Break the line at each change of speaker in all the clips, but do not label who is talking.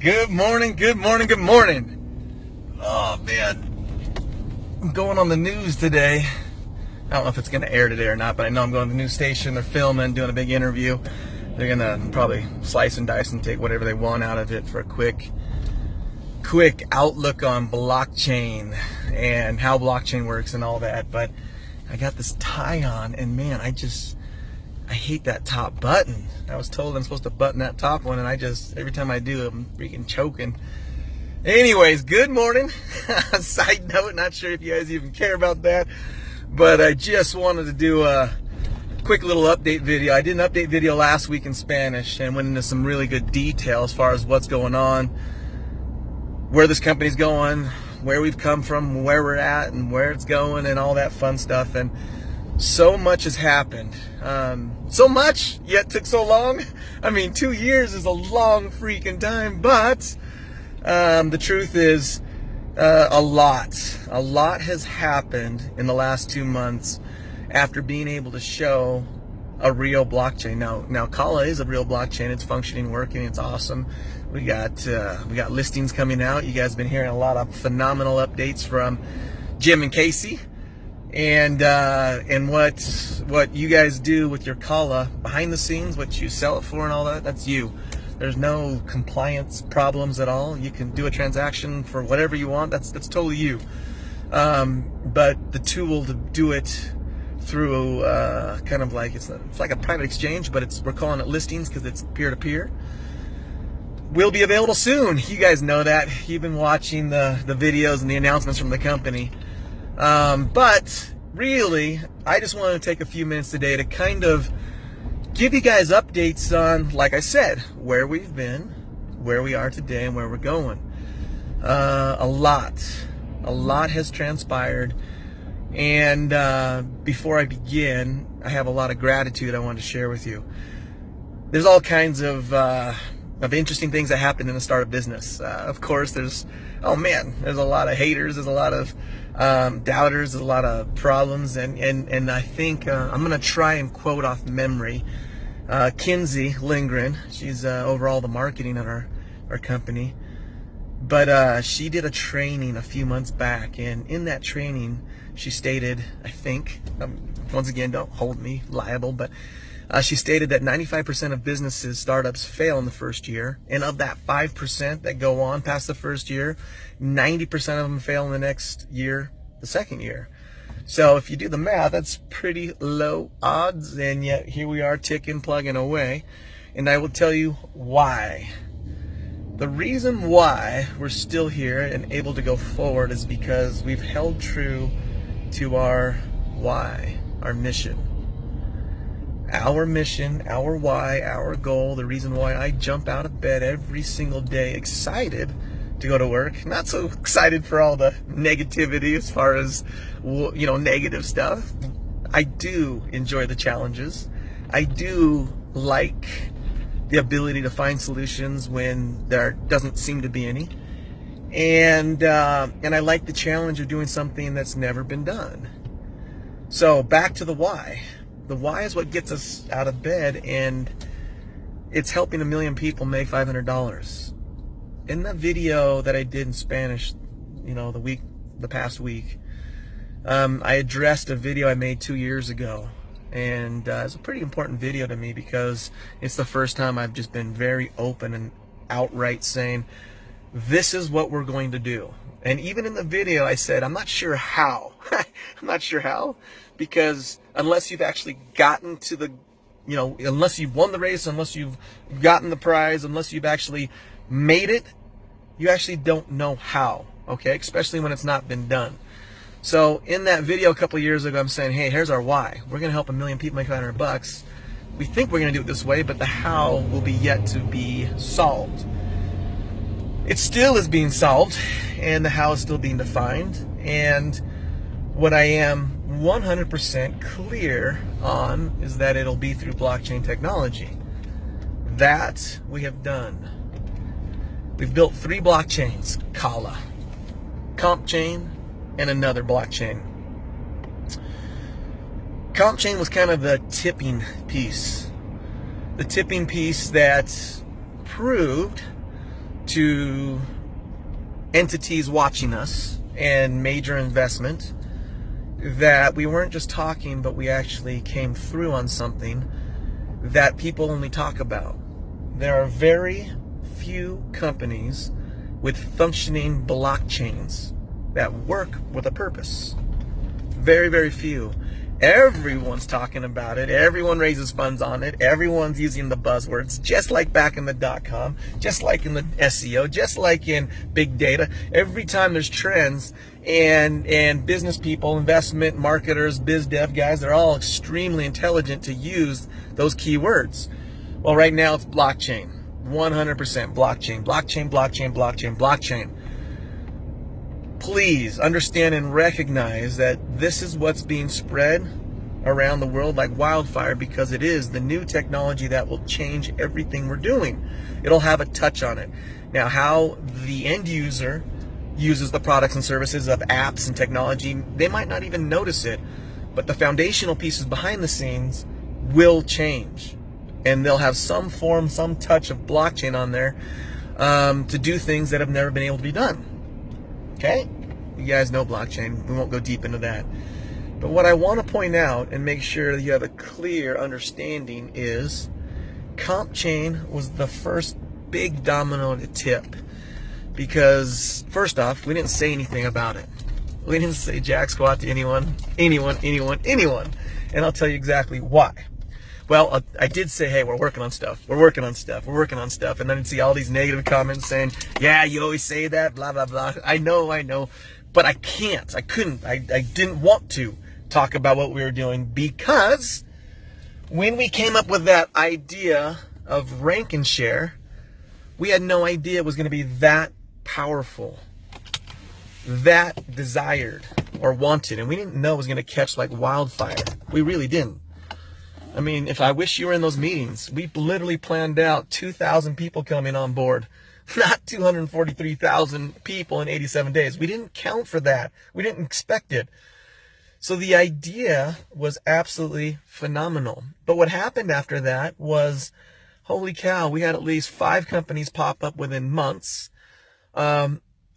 Good morning, good morning, good morning. Oh man, I'm going on the news today. I don't know if it's going to air today or not, but I know I'm going to the news station. They're filming, doing a big interview. They're going to probably slice and dice and take whatever they want out of it for a quick outlook on blockchain and how blockchain works and all that. But I got this tie on, and man, I hate that top button. I was told I'm supposed to button that top one, and every time I do, I'm freaking choking. Anyways, good morning. Side note, not sure if you guys even care about that, but I just wanted to do a quick little update video. I did an update video last week in Spanish and went into some really good detail as far as what's going on, where this company's going, where we've come from, where we're at, and where it's going, and all that fun stuff. And so much has happened. So much, yet took so long. I mean, 2 years is a long freaking time, but the truth is a lot has happened in the last 2 months after being able to show a real blockchain. Now Kala is a real blockchain. It's functioning, working, it's awesome. We got listings coming out. You guys have been hearing a lot of phenomenal updates from Jim and Casey. And what you guys do with your Kala behind the scenes, what you sell it for and all that, that's you. There's no compliance problems at all. You can do a transaction for whatever you want. That's totally you. But the tool to do it through kind of like, it's like a private exchange, but we're calling it listings because it's peer-to-peer, will be available soon. You guys know that. You've been watching the videos and the announcements from the company. But really, I just wanted to take a few minutes today to kind of give you guys updates on, like I said, where we've been, where we are today, and where we're going. A lot has transpired. And before I begin, I have a lot of gratitude I want to share with you. There's all kinds of interesting things that happen in the startup business. Of course, there's a lot of haters, there's a lot of doubters, there's a lot of problems, and I think I'm gonna try and quote off memory Kinsey Lindgren. She's over all the marketing at our company, but she did a training a few months back, and in that training she stated, I think, once again, don't hold me liable, but she stated that 95% of businesses, startups, fail in the first year. And of that 5% that go on past the first year, 90% of them fail in the next year, the second year. So if you do the math, that's pretty low odds. And yet here we are ticking, plugging away. And I will tell you why. The reason why we're still here and able to go forward is because we've held true to our why, our mission. Our mission, our why, our goal, the reason why I jump out of bed every single day excited to go to work. Not so excited for all the negativity as far as, negative stuff. I do enjoy the challenges. I do like the ability to find solutions when there doesn't seem to be any. And I like the challenge of doing something that's never been done. So back to the why. The why is what gets us out of bed, and it's helping 1 million people make $500. In that video that I did in Spanish, the past week, I addressed a video I made 2 years ago, and it's a pretty important video to me because it's the first time I've just been very open and outright saying, this is what we're going to do. And even in the video, I said, I'm not sure how. I'm not sure how, because unless you've actually gotten to the, unless you've won the race, unless you've gotten the prize, unless you've actually made it, you actually don't know how, okay? Especially when it's not been done. So in that video a couple of years ago, I'm saying, hey, here's our why. We're gonna help 1 million people make $500. We think we're gonna do it this way, but the how will be yet to be solved. It still is being solved, and the how is still being defined. And what I am 100% clear on is that it'll be through blockchain technology. That we have done. We've built 3 blockchains: Kala, Comp Chain, and another blockchain. Comp Chain was kind of the tipping piece. The tipping piece that proved to entities watching us and major investment that we weren't just talking, but we actually came through on something that people only talk about. There are very few companies with functioning blockchains that work with a purpose. Very, very few. Everyone's talking about it. Everyone raises funds on it. Everyone's using the buzzwords, just like back in the .com, just like in the SEO, just like in big data. Every time there's trends and business people, investment marketers, biz dev guys, they're all extremely intelligent to use those keywords. Well, right now it's blockchain. 100% blockchain, blockchain, blockchain, blockchain, blockchain. Please understand and recognize that this is what's being spread around the world like wildfire, because it is the new technology that will change everything we're doing. It'll have a touch on it. Now, how the end user uses the products and services of apps and technology, they might not even notice it, but the foundational pieces behind the scenes will change. And they'll have some form, some touch of blockchain on there to do things that have never been able to be done. Okay? You guys know blockchain. We won't go deep into that. But what I want to point out and make sure that you have a clear understanding is CompChain was the first big domino to tip. Because, first off, we didn't say anything about it. We didn't say jack squat to anyone. And I'll tell you exactly why. Well, I did say, hey, we're working on stuff. We're working on stuff. We're working on stuff. And then I'd see all these negative comments saying, yeah, you always say that, blah, blah, blah. I know. But I can't. I couldn't. I didn't want to talk about what we were doing, because when we came up with that idea of rank and share, we had no idea it was going to be that powerful, that desired or wanted. And we didn't know it was going to catch like wildfire. We really didn't. I mean, if I wish you were in those meetings, we literally planned out 2,000 people coming on board, not 243,000 people in 87 days. We didn't count for that. We didn't expect it. So the idea was absolutely phenomenal. But what happened after that was, holy cow, we had at least 5 companies pop up within months.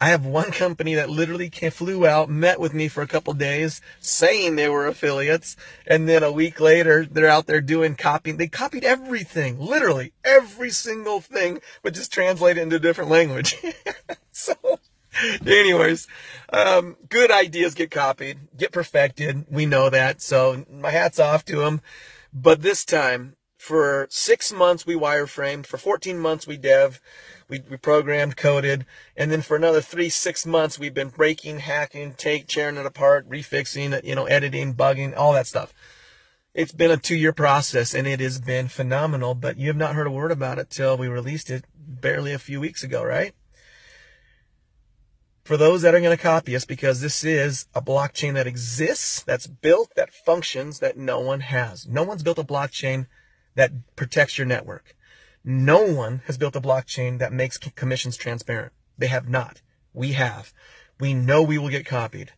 I have one company that literally flew out, met with me for a couple days, saying they were affiliates, and then a week later, they're out there doing copying. They copied everything, literally every single thing, but just translate it into a different language. So, anyways, good ideas get copied, get perfected. We know that, so my hat's off to them. But this time, for 6 months, we wireframed. For 14 months, we dev. We programmed, coded, and then for another 6 months, we've been breaking, hacking, tearing it apart, refixing it, editing, bugging, all that stuff. It's been a 2-year process, and it has been phenomenal, but you have not heard a word about it till we released it barely a few weeks ago, right? For those that are going to copy us, because this is a blockchain that exists, that's built, that functions, that no one has. No one's built a blockchain that protects your network. No one has built a blockchain that makes commissions transparent. They have not. We have. We know we will get copied.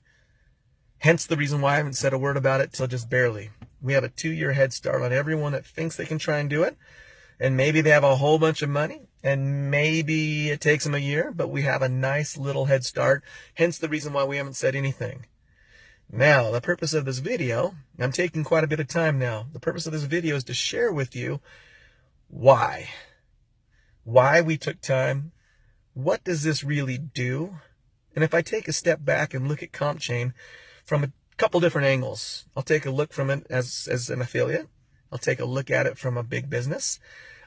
Hence the reason why I haven't said a word about it till just barely. We have a 2-year head start on everyone that thinks they can try and do it. And maybe they have a whole bunch of money, and maybe it takes them a year, but we have a nice little head start. Hence the reason why we haven't said anything. Now, the purpose of this video, I'm taking quite a bit of time now. The purpose of this video is to share with you why we took time. What does this really do? And if I take a step back and look at CompChain from a couple different angles, I'll take a look from it as an affiliate. I'll take a look at it from a big business.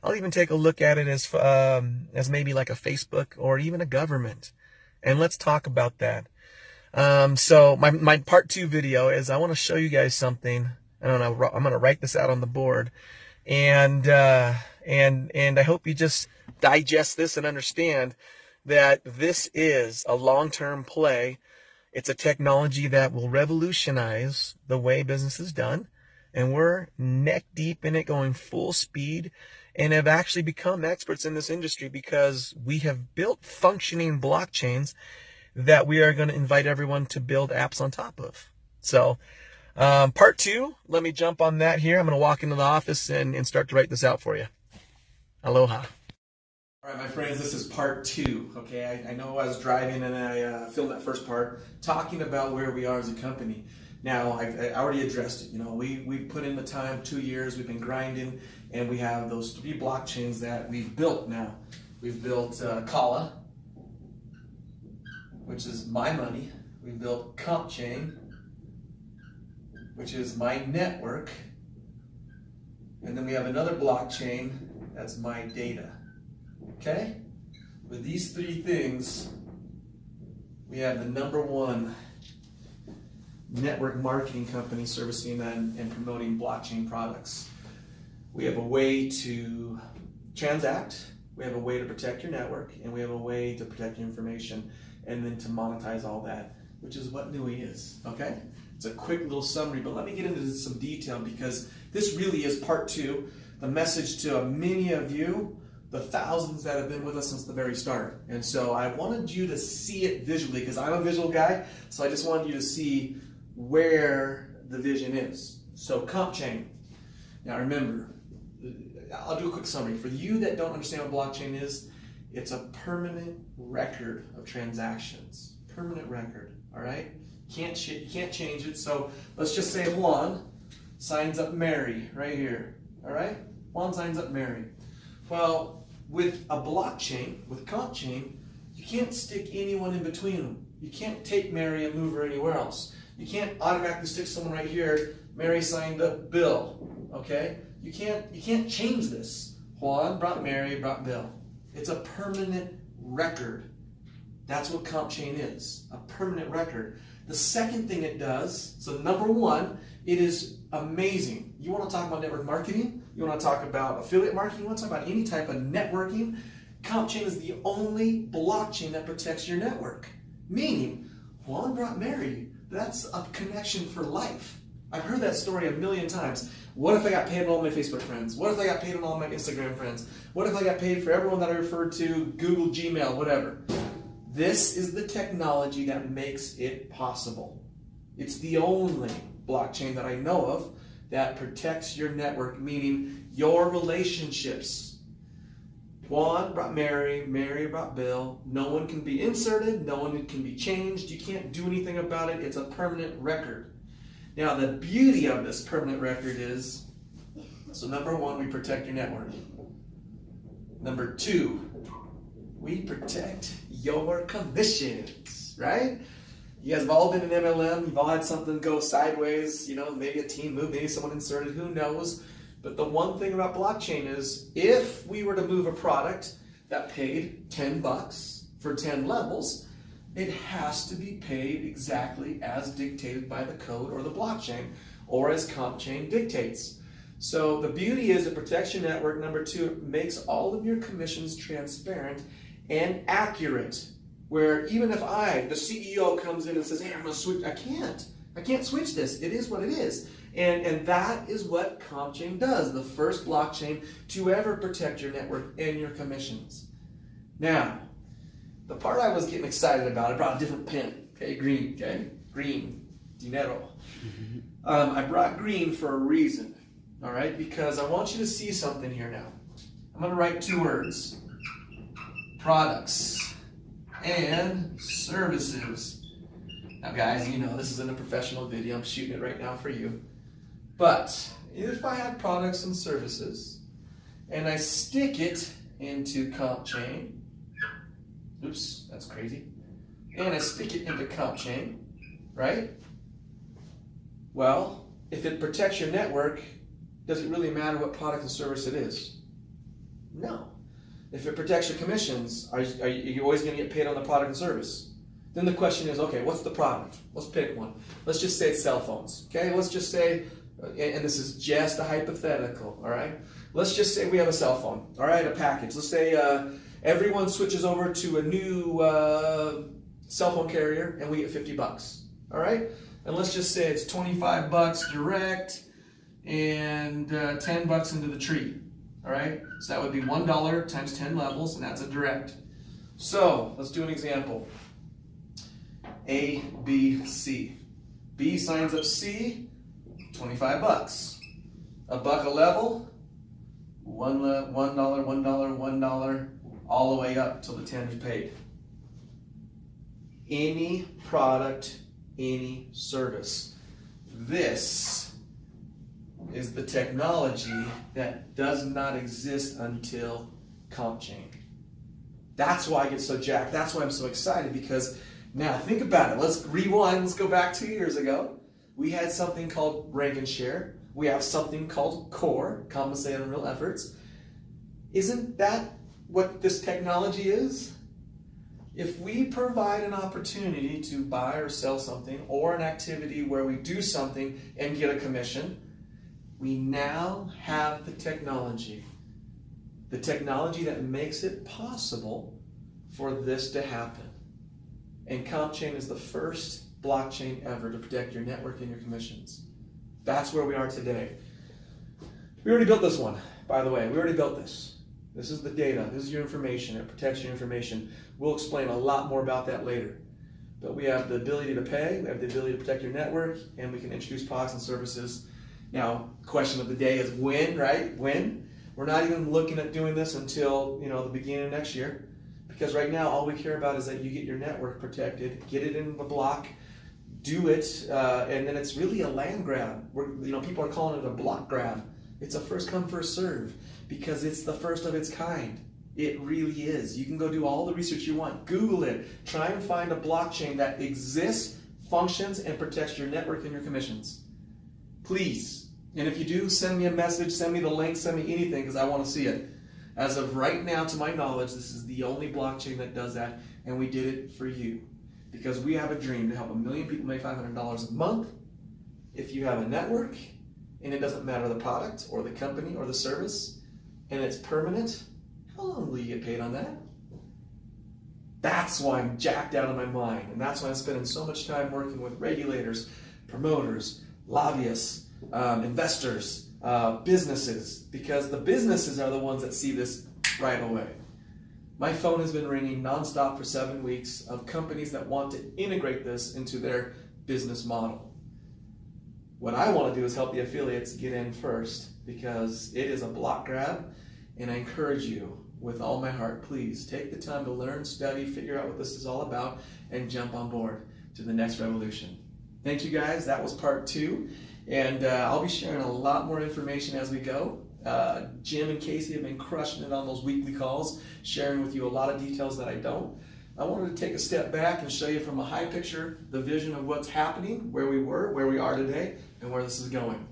I'll even take a look at it as maybe like a Facebook or even a government. And let's talk about that. So my part 2 video is I want to show you guys something. I'm going to write this out on the board. And I hope you just digest this and understand that this is a long-term play. It's a technology that will revolutionize the way business is done. And we're neck deep in it, going full speed, and have actually become experts in this industry because we have built functioning blockchains that we are going to invite everyone to build apps on top of. So, part 2, let me jump on that here. I'm going to walk into the office and start to write this out for you. Aloha. All right, my friends, this is part 2. Okay, I know I was driving and I filmed that first part talking about where we are as a company. Now, I already addressed it. You know, we put in the time, 2 years, we've been grinding, and we have those 3 blockchains that we've built now. We've built Kala, which is my money. We built CompChain, which is my network. And then we have another blockchain, that's my data. Okay? With these 3 things, we have the #1 network marketing company servicing and promoting blockchain products. We have a way to transact, we have a way to protect your network, and we have a way to protect your information, and then to monetize all that, which is what NUI is. Okay? It's a quick little summary, but let me get into some detail because this really is part 2, the message to many of you, the thousands that have been with us since the very start. And so I wanted you to see it visually because I'm a visual guy, so I just wanted you to see where the vision is. So CompChain. Now remember, I'll do a quick summary. For you that don't understand what blockchain is, it's a permanent record of transactions. Permanent record, all right? You can't change it. So let's just say Juan signs up Mary right here, all right? Juan signs up Mary. Well, with a blockchain, with CompChain, you can't stick anyone in between them. You can't take Mary and move her anywhere else. You can't automatically stick someone right here. Mary signed up Bill. Okay? You can't change this. Juan brought Mary, brought Bill. It's a permanent record. That's what CompChain is. A permanent record. The second thing it does, so #1, it is amazing. You want to talk about network marketing? You want to talk about affiliate marketing? You want to talk about any type of networking? CompChain is the only blockchain that protects your network. Meaning, Juan brought Mary. That's a connection for life. I've heard that story a million times. What if I got paid on all my Facebook friends? What if I got paid on all my Instagram friends? What if I got paid for everyone that I referred to, Google, Gmail, whatever? This is the technology that makes it possible. It's the only blockchain that I know of that protects your network, meaning your relationships. Juan brought Mary, Mary brought Bill. No one can be inserted, no one can be changed. You can't do anything about it. It's a permanent record. Now, the beauty of this permanent record is, so #1, we protect your network. #2, we protect your commissions, right? You guys have all been in MLM, you've all had something go sideways, you know, maybe a team move, maybe someone inserted, who knows? But the one thing about blockchain is, if we were to move a product that paid $10 for 10 levels, it has to be paid exactly as dictated by the code or the blockchain, or as CompChain dictates. So the beauty is it protects your network. #2, it makes all of your commissions transparent and accurate. Where even if the CEO comes in and says, hey, I'm going to switch, I can't switch this. It is what it is. And that is what CompChain does, the first blockchain to ever protect your network and your commissions. Now, the part I was getting excited about, I brought a different pen, okay, green, dinero. I brought green for a reason, all right, because I want you to see something here now. I'm going to write 2 words, products and services. Now guys, you know this isn't a professional video, I'm shooting it right now for you. But if I have products and services and I stick it into CompChain, oops, that's crazy, and I stick it into CompChain, right? Well, if it protects your network, does it really matter what product and service it is? No. If it protects your commissions, are you always going to get paid on the product and service? Then the question is, okay, what's the product? Let's pick one. Let's just say it's cell phones. Okay, let's just say, and this is just a hypothetical, all right? Let's just say we have a cell phone, all right, a package. Let's say everyone switches over to a new cell phone carrier and we get $50, all right? And let's just say it's $25 direct and $10 into the tree. All right, so that would be $1 times 10 levels, and that's a direct. So let's do an example. A, B, C. B signs up C, $25. $1 a level, $1, $1, $1, all the way up till the tender's paid. Any product, any service. This is the technology that does not exist until CompChain. That's why I get so jacked. That's why I'm so excited, because now think about it. Let's rewind. Let's go back 2 years ago. We had something called rank and share. We have something called core, compensate on real efforts. Isn't that what this technology is? If we provide an opportunity to buy or sell something, or an activity where we do something and get a commission, we now have the technology. The technology that makes it possible for this to happen. And CompChain is the first blockchain ever to protect your network and your commissions. That's where we are today. We already built this one, by the way. We already built this. This is the data. This is your information. It protects your information. We'll explain a lot more about that later. But we have the ability to pay. We have the ability to protect your network, and we can introduce products and services. Now, question of the day is when, right? When? We're not even looking at doing this until, the beginning of next year. Because right now, all we care about is that you get your network protected, get it in the block, do it, and then it's really a land grab. People are calling it a block grab. It's a first come, first serve, because it's the first of its kind. It really is. You can go do all the research you want. Google it. Try and find a blockchain that exists, functions, and protects your network and your commissions. Please. And if you do, send me a message, send me the link, send me anything, because I want to see it. As of right now, to my knowledge, this is the only blockchain that does that, and we did it for you. Because we have a dream to help 1 million people make $500 a month. If you have a network, and it doesn't matter the product, or the company, or the service, and it's permanent, how long will you get paid on that? That's why I'm jacked out of my mind, and that's why I'm spending so much time working with regulators, promoters, lobbyists, investors, businesses, because the businesses are the ones that see this right away. My phone has been ringing nonstop for 7 weeks of companies that want to integrate this into their business model. What I want to do is help the affiliates get in first, because it is a block grab, and I encourage you with all my heart, please take the time to learn, study, figure out what this is all about, and jump on board to the next revolution. Thank you guys. That was part 2, and I'll be sharing a lot more information as we go. Jim and Casey have been crushing it on those weekly calls, sharing with you a lot of details that I don't. I wanted to take a step back and show you from a high picture the vision of what's happening, where we were, where we are today, and where this is going.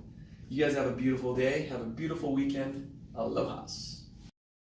You guys have a beautiful day. Have a beautiful weekend. Aloha's.